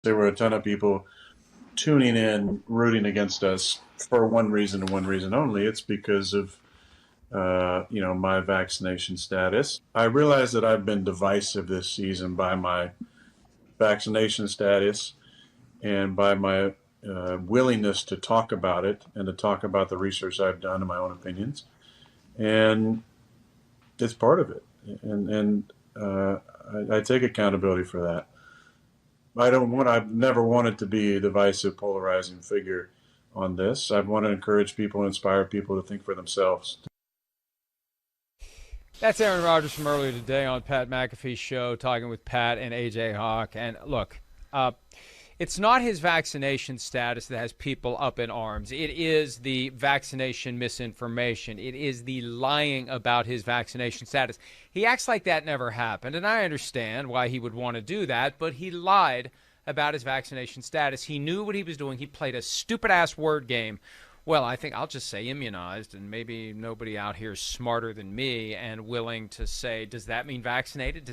There were a ton of people tuning in, rooting against us for one reason and one reason only. It's because of my vaccination status. I realize that I've been divisive this season by my vaccination status and by my willingness to talk about it and to talk about the research I've done and my own opinions. And it's part of it. And I take accountability for that. I've never wanted to be a divisive, polarizing figure on this. I want to encourage people, inspire people to think for themselves. That's Aaron Rodgers from earlier today on Pat McAfee's show, talking with Pat and AJ Hawk. And look, it's not his vaccination status that has people up in arms. It is the vaccination misinformation. It is the lying about his vaccination status. He acts like that never happened, and I understand why he would want to do that, but he lied about his vaccination status. He knew what he was doing. He played a stupid-ass word game. Well, I think I'll just say immunized, and maybe nobody out here is smarter than me and willing to say, does that mean vaccinated?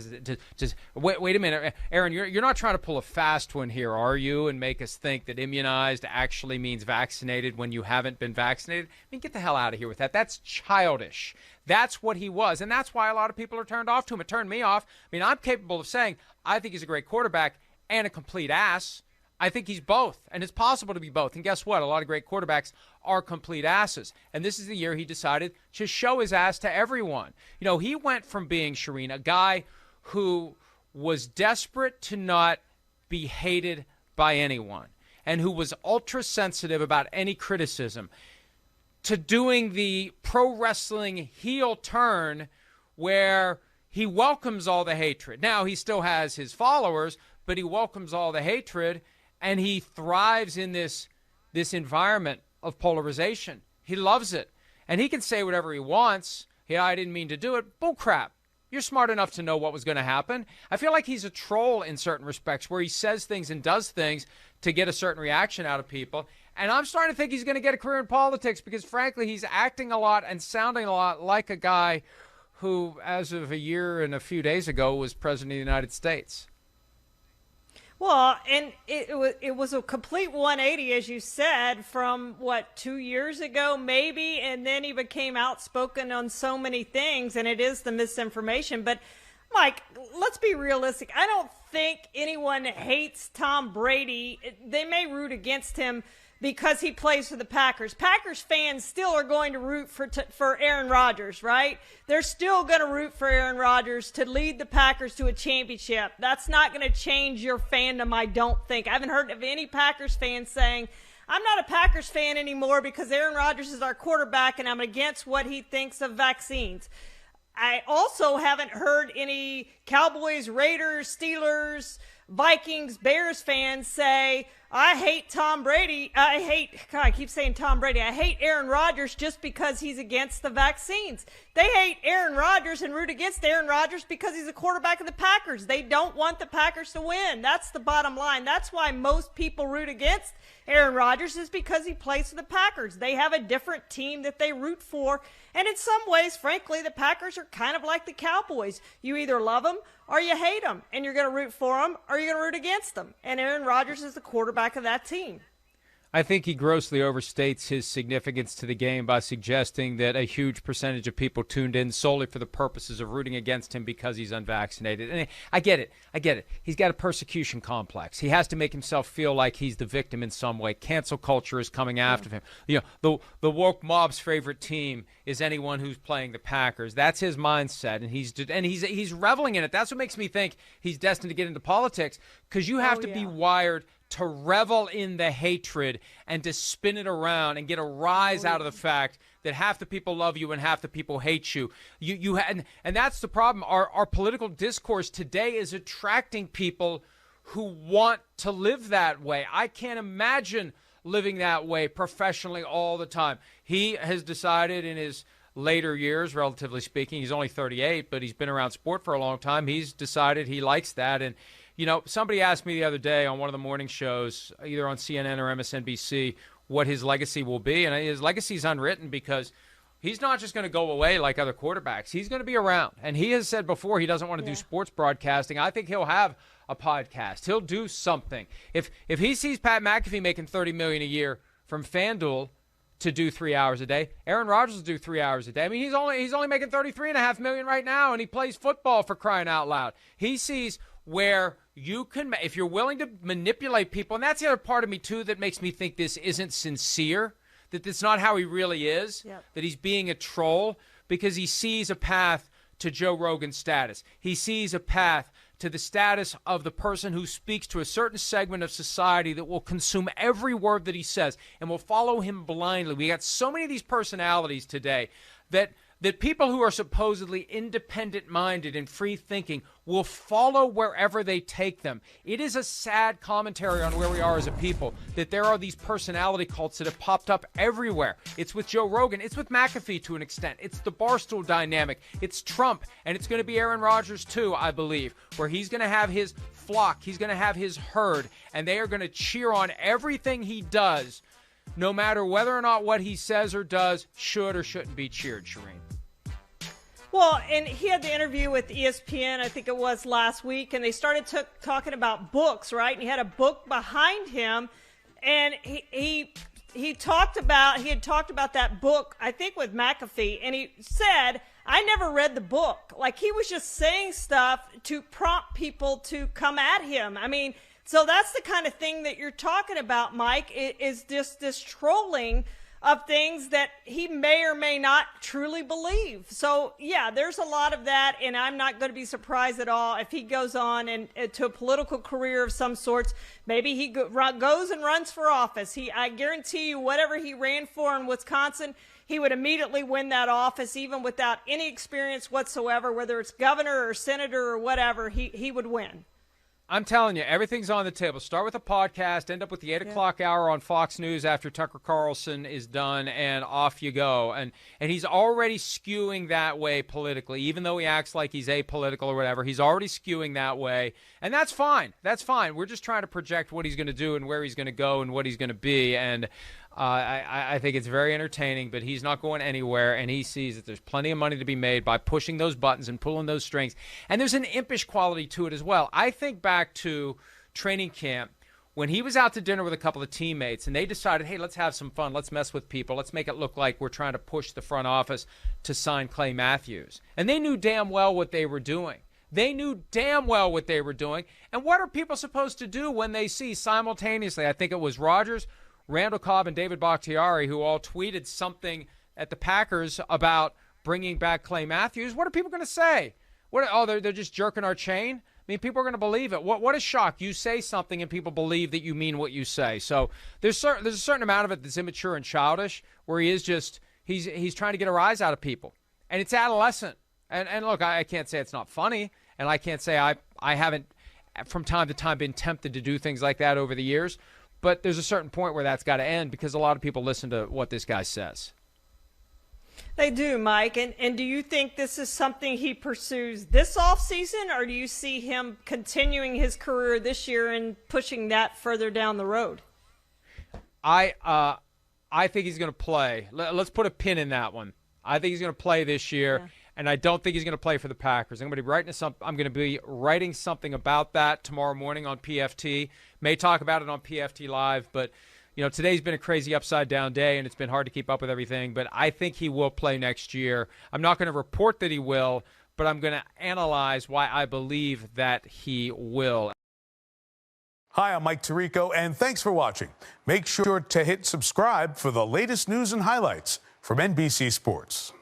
Wait a minute, Aaron, you're not trying to pull a fast one here, are you, and make us think that immunized actually means vaccinated when you haven't been vaccinated? I mean, get the hell out of here with that. That's childish. That's what he was, and that's why a lot of people are turned off to him. It turned me off. I mean, I'm capable of saying I think he's a great quarterback and a complete ass. I think he's both, and it's possible to be both. And guess what? A lot of great quarterbacks are complete asses. And this is the year he decided to show his ass to everyone. You know, he went from being, Charean, a guy who was desperate to not be hated by anyone and who was ultra sensitive about any criticism, to doing the pro wrestling heel turn where he welcomes all the hatred. Now, he still has his followers, but he welcomes all the hatred. And he thrives in this environment of polarization. He loves it. And he can say whatever he wants. Yeah, I didn't mean to do it. Bullcrap. You're smart enough to know what was going to happen. I feel like he's a troll in certain respects, where he says things and does things to get a certain reaction out of people. And I'm starting to think he's going to get a career in politics because, frankly, he's acting a lot and sounding a lot like a guy who, as of a year and a few days ago, was president of the United States. Well, and it was a complete 180, as you said, from, 2 years ago, maybe, and then he became outspoken on so many things, and it is the misinformation. But, Mike, let's be realistic. I don't think anyone hates Tom Brady. They may root against him because he plays for the Packers. Packers fans still are going to root for Aaron Rodgers, right? They're still going to root for Aaron Rodgers to lead the Packers to a championship. That's not going to change your fandom, I don't think. I haven't heard of any Packers fans saying, I'm not a Packers fan anymore because Aaron Rodgers is our quarterback and I'm against what he thinks of vaccines. I also haven't heard any Cowboys, Raiders, Steelers, Vikings, Bears fans say, I hate Tom Brady. I keep saying Tom Brady. I hate Aaron Rodgers just because he's against the vaccines. They hate Aaron Rodgers and root against Aaron Rodgers because he's a quarterback of the Packers. They don't want the Packers to win. That's the bottom line. That's why most people root against Aaron Rodgers, is because he plays for the Packers. They have a different team that they root for. And in some ways, frankly, the Packers are kind of like the Cowboys. You either love them or you hate them, and you're going to root for them or you're going to root against them. And Aaron Rodgers is the quarterback of that team. I think he grossly overstates his significance to the game by suggesting that a huge percentage of people tuned in solely for the purposes of rooting against him because he's unvaccinated. And I get it. He's got a persecution complex. He has to make himself feel like he's the victim in some way. Cancel culture is coming after him. You know, the woke mob's favorite team is anyone who's playing the Packers. That's his mindset, and he's reveling in it. That's what makes me think he's destined to get into politics, because you have to be wired to revel in the hatred and to spin it around and get a rise out of the fact that half the people love you and half the people hate you. And that's the problem. Our political discourse today is attracting people who want to live that way. I can't imagine living that way professionally all the time. He has decided in his later years, relatively speaking, he's only 38, but he's been around sport for a long time. He's decided he likes that. And you know, somebody asked me the other day on one of the morning shows, either on CNN or MSNBC, what his legacy will be. And his legacy is unwritten, because he's not just going to go away like other quarterbacks. He's going to be around. And he has said before he doesn't want to do sports broadcasting. I think he'll have a podcast. He'll do something. If he sees Pat McAfee making $30 million a year from FanDuel to do 3 hours a day, Aaron Rodgers will do 3 hours a day. I mean, he's only making $33.5 million right now, and he plays football, for crying out loud. He sees where you can, if you're willing to manipulate people, and that's the other part of me too that makes me think this isn't sincere, that that's not how he really is, that he's being a troll, because he sees a path to Joe Rogan's status. He sees a path to the status of the person who speaks to a certain segment of society that will consume every word that he says and will follow him blindly. We got so many of these personalities today that people who are supposedly independent-minded and free-thinking will follow wherever they take them. It is a sad commentary on where we are as a people, that there are these personality cults that have popped up everywhere. It's with Joe Rogan. It's with McAfee to an extent. It's the Barstool dynamic. It's Trump, and it's going to be Aaron Rodgers too, I believe, where he's going to have his flock. He's going to have his herd, and they are going to cheer on everything he does, no matter whether or not what he says or does should or shouldn't be cheered, Charean. Well, and he had the interview with ESPN, I think it was last week, and they started talking about books, right? And he had a book behind him, and he had talked about that book, I think, with McAfee, and he said, I never read the book. Like, he was just saying stuff to prompt people to come at him. I mean, so that's the kind of thing that you're talking about, Mike, is just this trolling of things that he may or may not truly believe. So, yeah, there's a lot of that, and I'm not going to be surprised at all if he goes on and to a political career of some sorts. Maybe he goes and runs for office. I guarantee you, whatever he ran for in Wisconsin, he would immediately win that office, even without any experience whatsoever, whether it's governor or senator or whatever, he would win. I'm telling you, everything's on the table. Start with a podcast, end up with the 8 o'clock hour on Fox News after Tucker Carlson is done, and off you go. And he's already skewing that way politically, even though he acts like he's apolitical or whatever. He's already skewing that way, and that's fine. That's fine. We're just trying to project what he's going to do and where he's going to go and what he's going to be. And I think it's very entertaining, but he's not going anywhere, and he sees that there's plenty of money to be made by pushing those buttons and pulling those strings. And there's an impish quality to it as well. I think back to training camp when he was out to dinner with a couple of teammates, and they decided, hey, let's have some fun. Let's mess with people. Let's make it look like we're trying to push the front office to sign Clay Matthews. And they knew damn well what they were doing. They knew damn well what they were doing. And what are people supposed to do when they see simultaneously, I think it was Rodgers, Randall Cobb, and David Bakhtiari, who all tweeted something at the Packers about bringing back Clay Matthews? What are people going to say? They're just jerking our chain? I mean, people are going to believe it. What a shock. You say something and people believe that you mean what you say. So there's a certain amount of it that's immature and childish, where he is just, he's trying to get a rise out of people. And it's adolescent. And look, I can't say it's not funny, and I can't say I haven't from time to time been tempted to do things like that over the years. But there's a certain point where that's got to end, because a lot of people listen to what this guy says. They do, Mike. And do you think this is something he pursues this offseason, or do you see him continuing his career this year and pushing that further down the road? I think he's going to play. Let's put a pin in that one. I think he's going to play this year. Yeah. And I don't think he's going to play for the Packers. I'm going to be writing something about that tomorrow morning on PFT. May talk about it on PFT Live, but today's been a crazy upside-down day, and it's been hard to keep up with everything. But I think he will play next year. I'm not going to report that he will, but I'm going to analyze why I believe that he will. Hi, I'm Mike Tirico, and thanks for watching. Make sure to hit subscribe for the latest news and highlights from NBC Sports.